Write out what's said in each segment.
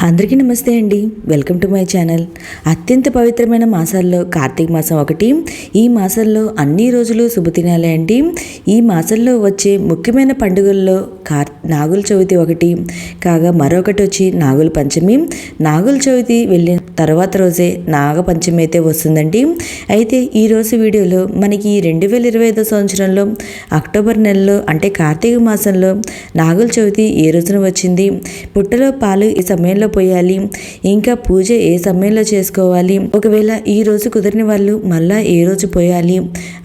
అందరికీ నమస్తే అండి. Welcome to my channel. అత్యంత పవిత్రమైన మాసాల్లో కార్తీక మాసం ఒకటి. ఈ మాసంలో అన్ని రోజులు శుభదినాలే అండి. ఈ మాసంలో వచ్చే ముఖ్యమైన పండుగల్లో నాగుల చవితి ఒకటి కాగా మరొకటి వచ్చి నాగుల పంచమి. నాగుల చవితి వెళ్ళిన తర్వాత రోజే నాగ పంచమి అయితే వస్తుందండి. అయితే ఈరోజు వీడియోలో మనకి 2025 సంవత్సరంలో అక్టోబర్ నెలలో అంటే కార్తీక మాసంలో నాగుల చవితి ఏ రోజున వచ్చింది, పుట్టలో పాలు ఈ సమయంలో పోయాలి, ఇంకా పూజ ఏ సమయంలో చేసుకోవాలి, ఒకవేళ ఈ రోజు కుదిరిన వాళ్ళు మళ్ళా ఏ రోజు పోయాలి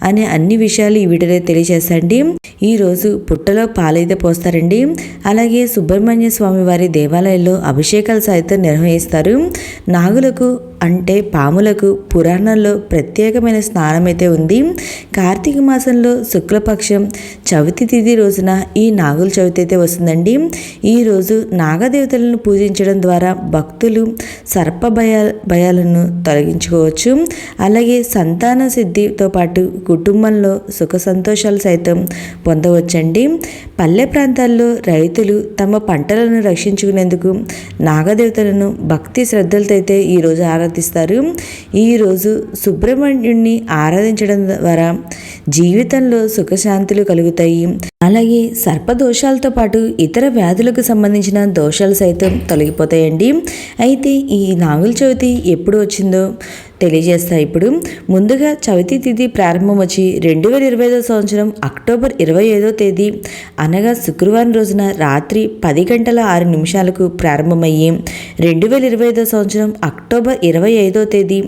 అనే అన్ని విషయాలు ఈ వీడియోలో తెలియజేస్తాండి. ఈ రోజు పుట్టలో పాలైతే పోస్తారండి. అలాగే సుబ్రహ్మణ్య స్వామి వారి దేవాలయంలో అభిషేకాలు సైతం నిర్వహిస్తారు. నాగులకు అంటే పాములకు పురాణంలో ప్రత్యేకమైన స్నానం అయితే ఉంది. కార్తీక మాసంలో శుక్లపక్షం చవితి తిథి రోజున ఈ నాగుల చవితి అయితే వస్తుందండి. ఈరోజు నాగదేవతలను పూజించడం ద్వారా భక్తులు సర్ప భయాలను తొలగించుకోవచ్చు. అలాగే సంతాన సిద్ధితో పాటు కుటుంబంలో సుఖ సంతోషాలు సైతం పొందవచ్చండి. పల్లె ప్రాంతాల్లో రైతులు తమ పంటలను రక్షించుకునేందుకు నాగదేవతలను భక్తి శ్రద్ధలతో అయితే ఈరోజు ఆరాధిస్తారు. ఈరోజు సుబ్రహ్మణ్యుడిని ఆరాధించడం ద్వారా జీవితంలో సుఖశాంతులు కలుగుతాయి. అలాగే సర్పదోషాలతో పాటు ఇతర వ్యాధులకు సంబంధించిన దోషాలు సైతం తొలగిపోతాయండి. అయితే ఈ నాగుల చవితి ఎప్పుడు వచ్చిందో తెలియజేస్తా. ఇప్పుడు ముందుగా చవితి తిథి ప్రారంభం వచ్చి 2025 సంవత్సరం అక్టోబర్ 25వ తేదీ అనగా శుక్రవారం రోజున రాత్రి 10:06 ప్రారంభమయ్యి 2025 సంవత్సరం అక్టోబర్ 25వ తేదీ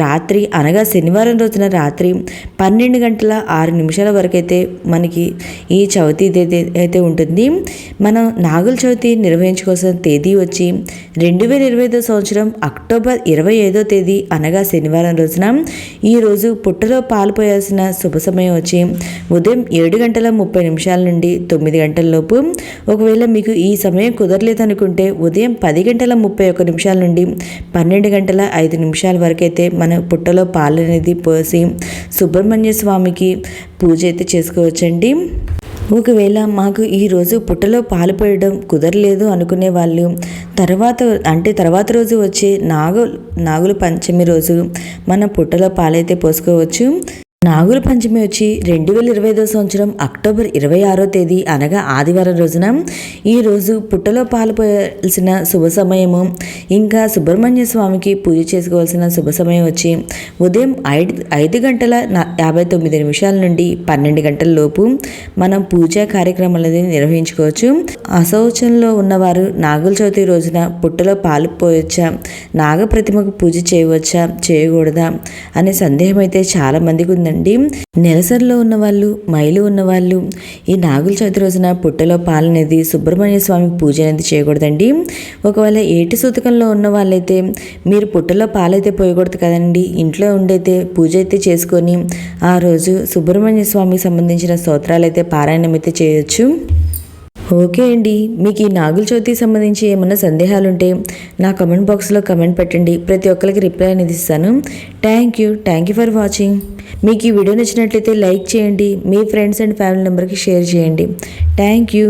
రాత్రి అనగా శనివారం రోజున రాత్రి 12:06 వరకు అయితే మనకి ఈ చవితి అయితే ఉంటుంది. మనం నాగుల చవితి నిర్వహించుకోవాల్సిన తేదీ వచ్చి 2025 సంవత్సరం అక్టోబర్ 25వ తేదీ అనగా శనివారం రోజున. ఈరోజు పుట్టలో పాలు పోయాల్సిన శుభ సమయం వచ్చి ఉదయం 7:30 నుండి 9 గంటల లోపు. ఒకవేళ మీకు ఈ సమయం కుదరలేదనుకుంటే ఉదయం 10:31 నుండి 12:05 వరకు అయితే మన పుట్టలో పాలు అనేది పోసి సుబ్రహ్మణ్య స్వామికి పూజ అయితే చేసుకోవచ్చండి. ఒకవేళ మాకు ఈరోజు పుట్టలో పాలు పోయడం కుదరలేదు అనుకునే వాళ్ళు తర్వాత రోజు వచ్చే నాగుల పంచమి రోజు మన పుట్టలో పాలైతే పోసుకోవచ్చు. నాగుల పంచమి వచ్చి 2025 సంవత్సరం అక్టోబర్ 26వ తేదీ అనగా ఆదివారం రోజున. ఈరోజు పుట్టలో పాలు పోయాల్సిన శుభ సమయము ఇంకా సుబ్రహ్మణ్య స్వామికి పూజ చేసుకోవాల్సిన శుభ సమయం వచ్చి ఉదయం 5:59 నుండి 12 గంటల లోపు మనం పూజా కార్యక్రమాలని నిర్వహించుకోవచ్చు. అశౌచంలో ఉన్నవారు నాగుల చవితి రోజున పుట్టలో పాలు పోయొచ్చా, నాగ ప్రతిమకు పూజ చేయవచ్చా చేయకూడదా అనే సందేహం అయితే చాలా మందికి ఉందండి. నెలసరిలో ఉన్నవాళ్ళు మైలు ఉన్నవాళ్ళు ఈ నాగుల చవితి రోజున పుట్టలో పాలు అనేది సుబ్రహ్మణ్య స్వామికి పూజ అనేది చేయకూడదండి. ఒకవేళ ఏటి సూతకంలో ఉన్న వాళ్ళైతే మీరు పుట్టలో పాలైతే పోయకూడదు కదండి, ఇంట్లో ఉండైతే పూజ అయితే చేసుకొని ఆ రోజు సుబ్రహ్మణ్య స్వామికి సంబంధించిన స్తోత్రాలు అయితే పారాయణం అయితే చేయొచ్చు. ఓకే అండి, మీకు ఈ నాగుల చవితికి సంబంధించి ఏమన్నా సందేహాలుంటే నా కమెంట్ బాక్స్లో కమెంట్ పెట్టండి. ప్రతి ఒక్కరికి రిప్లై అనేది ఇస్తాను. Thank you for watching. మీకు ఈ వీడియో నచ్చినట్లయితే లైక్ చేయండి, మీ ఫ్రెండ్స్ అండ్ ఫ్యామిలీ మెంబర్కి షేర్ చేయండి. Thank you.